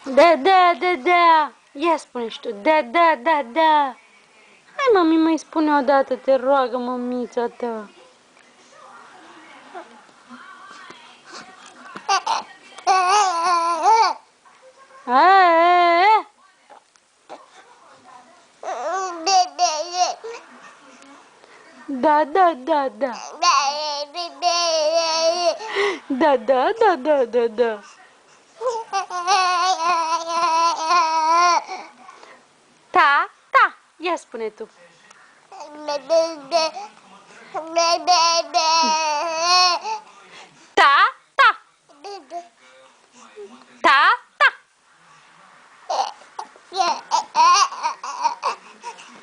Da. Ia spune și tu. Da. Hai, mami, mai spune o dată, te roagă, mămița ta. Da. Da. Ta. Ia spune tu. Ta.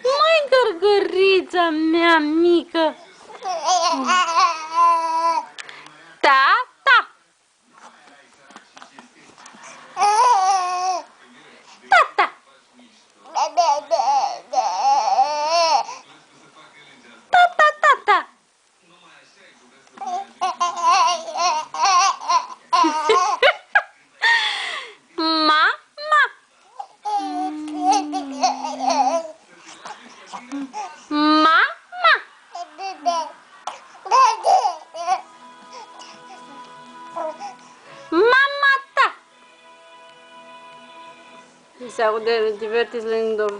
Măi, gărgărița mea mică. Ta. Tata. Tata. Mama. Mamma ta. Se aude divertis lângă